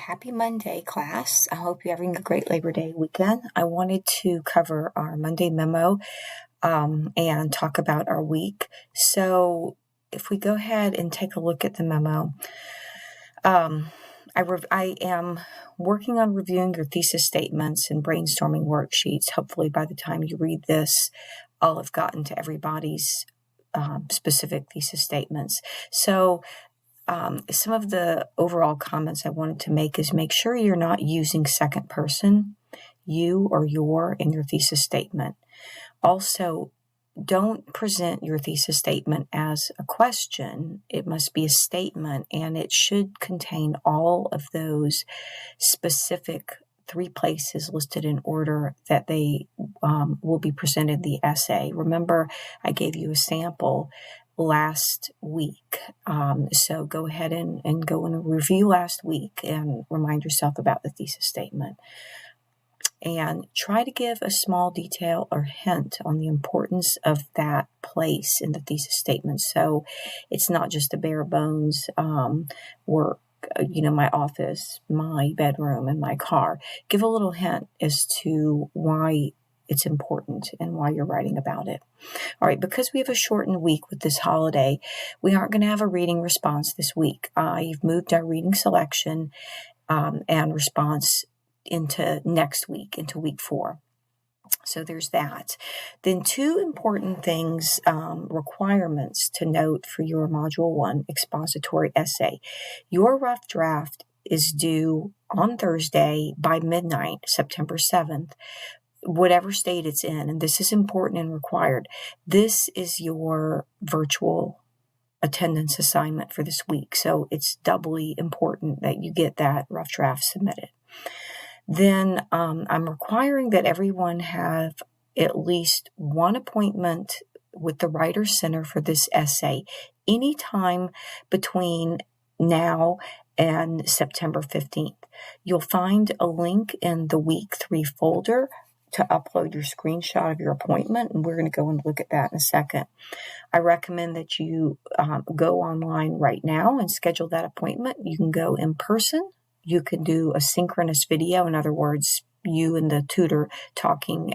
Happy Monday, class. I hope you're having a great Labor Day weekend. I wanted to cover our Monday memo and talk about our week. So if we go ahead and take a look at the memo, I am working on reviewing your thesis statements and brainstorming worksheets. Hopefully by the time you read this, I'll have gotten to everybody's specific thesis statements. So some of the overall comments I wanted to make is make sure you're not using second person, you or your, in your thesis statement. Also, don't present your thesis statement as a question. It must be a statement, and it should contain all of those specific 3 places listed in order that they will be presented in the essay. Remember, I gave you a sample last week. So go ahead and go and review last week and remind yourself about the thesis statement. And try to give a small detail or hint on the importance of that place in the thesis statement. So it's not just a bare bones work, my office, my bedroom, and my car. Give a little hint as to why it's important and why you're writing about it. All right, because we have a shortened week with this holiday, we aren't going to have a reading response this week. I've moved our reading selection and response into next week, into week 4. So there's that. Then 2 important things, requirements to note for your Module 1 expository essay. Your rough draft is due on Thursday by midnight, September 7th. Whatever state it's in, and this is important and required. This is your virtual attendance assignment for this week, so it's doubly important that you get that rough draft submitted. Then I'm requiring that everyone have at least 1 appointment with the Writer's Center for this essay anytime between now and September 15th. You'll find a link in the week 3 folder to upload your screenshot of your appointment, and we're going to go and look at that in a second. I recommend that you go online right now and schedule that appointment. You can go in person. You can do a synchronous video. In other words, you and the tutor talking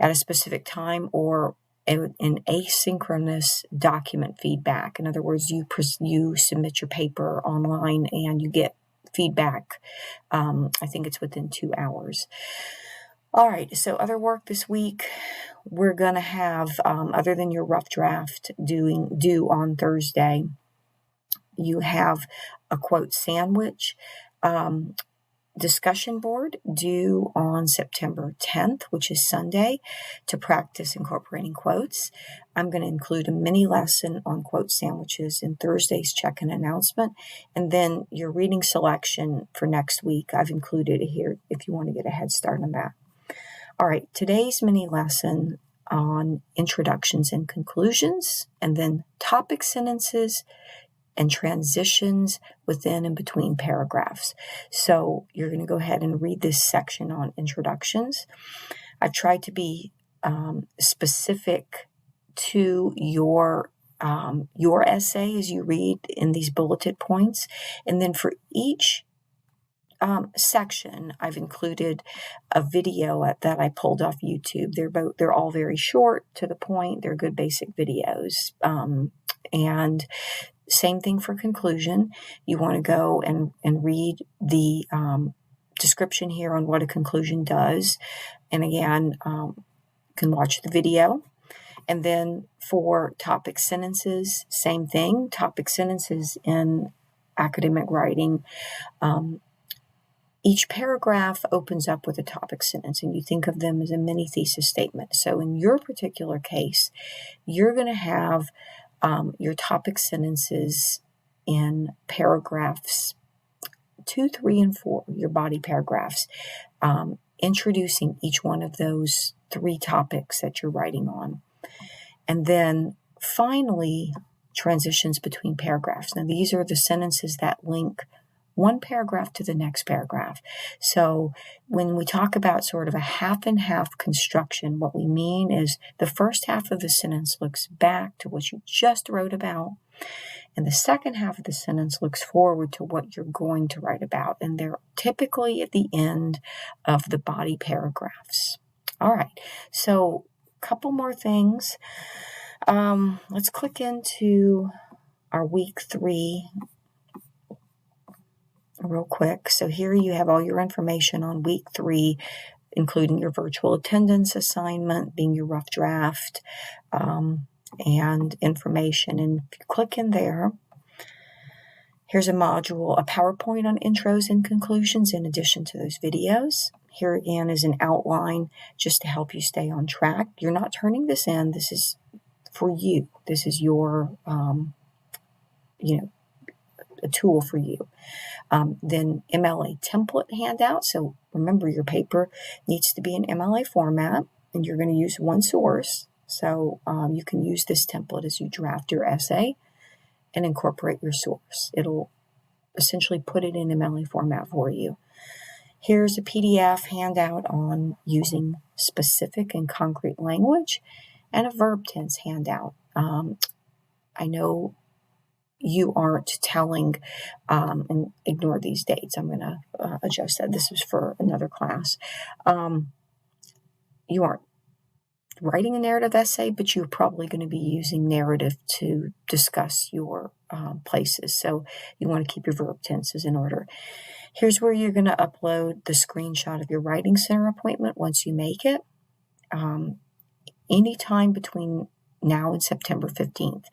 at a specific time, or an asynchronous document feedback. In other words, you submit your paper online and you get feedback. I think it's within 2 hours. All right, so other work this week, we're going to have, other than your rough draft due on Thursday, you have a quote sandwich discussion board due on September 10th, which is Sunday, to practice incorporating quotes. I'm going to include a mini lesson on quote sandwiches in Thursday's check-in announcement. And then your reading selection for next week, I've included it here if you want to get a head start on that. All right, today's mini lesson on introductions and conclusions, and then topic sentences and transitions within and between paragraphs. So you're going to go ahead and read this section on introductions. I've tried to be specific to your essay as you read in these bulleted points, and then for each section, I've included a video that I pulled off YouTube. They're all very short, to the point. They're good basic videos. And same thing for conclusion. You want to go and read the description here on what a conclusion does. And again, can watch the video. And then for topic sentences, same thing. Topic sentences in academic writing, each paragraph opens up with a topic sentence, and you think of them as a mini thesis statement. So in your particular case, you're going to have your topic sentences in paragraphs 2, 3, and 4, your body paragraphs, introducing each one of those 3 topics that you're writing on. And then finally, transitions between paragraphs. Now, these are the sentences that link one paragraph to the next paragraph. So when we talk about sort of a half and half construction, what we mean is the first half of the sentence looks back to what you just wrote about, And the second half of the sentence looks forward to what you're going to write about. And they're typically at the end of the body paragraphs. All right, so a couple more things. Let's click into our week 3 real quick. So here you have all your information on week 3, including your virtual attendance assignment, being your rough draft, and information. And if you click in there, here's a module, a PowerPoint on intros and conclusions in addition to those videos. Here again is an outline just to help you stay on track. You're not turning this in. This is for you. This is your, a tool for you. Then MLA template handout. So remember, your paper needs to be in MLA format, and you're going to use one source. So you can use this template as you draft your essay and incorporate your source. It'll essentially put it in MLA format for you. Here's a PDF handout on using specific and concrete language, and a verb tense handout. I know you aren't telling, and ignore these dates. I'm going to adjust that. This is for another class. You aren't writing a narrative essay, but you're probably going to be using narrative to discuss your places. So you want to keep your verb tenses in order. Here's where you're going to upload the screenshot of your writing center appointment once you make it. Anytime between now and September 15th.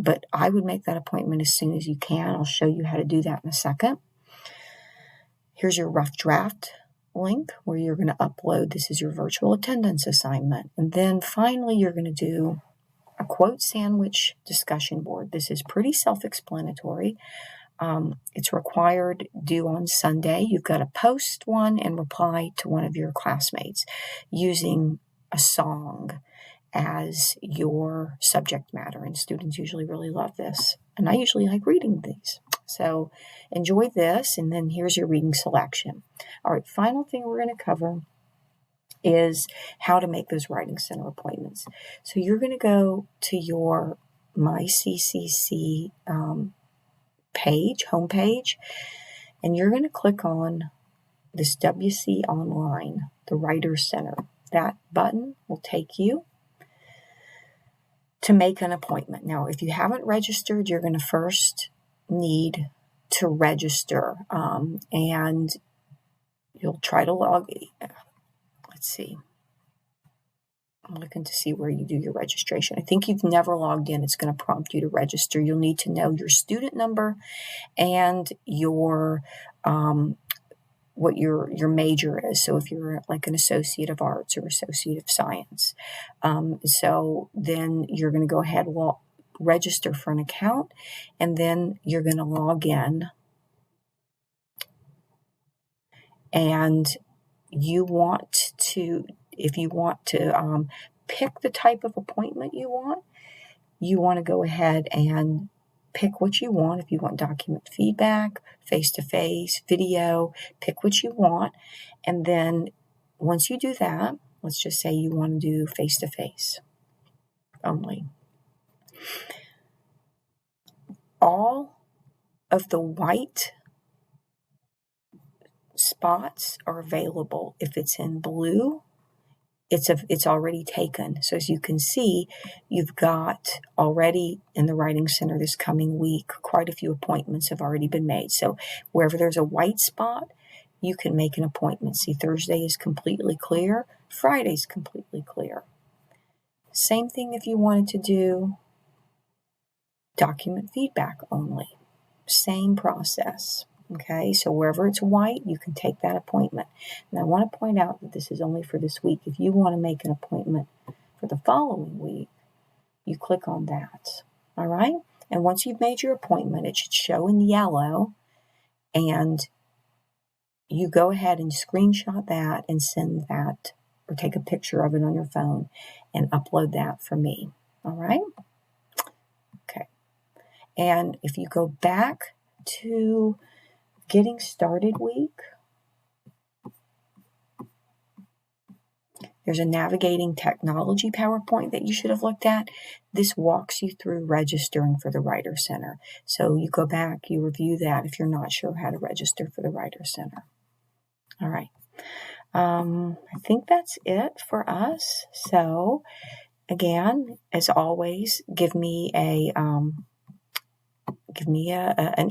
But I would make that appointment as soon as you can. I'll show you how to do that in a second. Here's your rough draft link where you're going to upload. This is your virtual attendance assignment. And then finally, you're going to do a quote sandwich discussion board. This is pretty self-explanatory. It's required due on Sunday. You've got to post one and reply to one of your classmates using a song as your subject matter, and students usually really love this, and I usually like reading these. So enjoy this, and then here's your reading selection. All right, final thing we're going to cover is how to make those writing center appointments. So you're going to go to your MyCCC page, homepage, and you're going to click on this WC Online, the Writer's Center. That button will take you to make an appointment. Now, if you haven't registered, you're going to first need to register, and you'll try to log in. Let's see. I'm looking to see where you do your registration. I think you've never logged in. It's going to prompt you to register. You'll need to know your student number and your what your major is. So if you're like an Associate of Arts or Associate of Science. So then you're going to go ahead and register for an account, and then you're going to log in, and if you want to pick the type of appointment you want to go ahead and pick what you want. If you want document feedback, face-to-face, video, pick what you want. And then once you do that, let's just say you want to do face-to-face only. All of the white spots are available. If it's in blue, it's already taken. So as you can see, you've got already in the Writing Center this coming week, quite a few appointments have already been made. So wherever there's a white spot, you can make an appointment. See, Thursday is completely clear. Friday's completely clear. Same thing if you wanted to do document feedback only. Same process. Okay, so wherever it's white, you can take that appointment. And I want to point out that this is only for this week. If you want to make an appointment for the following week, you click on that. All right? And once you've made your appointment, it should show in yellow, and you go ahead and screenshot that and send that, or take a picture of it on your phone and upload that for me. All right? Okay. And if you go back to Getting Started week, There's a navigating technology PowerPoint that you should have looked at. This walks you through registering for the Writer Center. So you go back, you review that if you're not sure how to register for the Writer Center. All right. I think that's it for us. So again, as always, give me an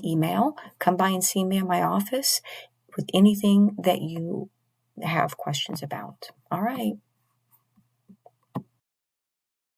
email. Come by and see me in my office with anything that you have questions about. All right.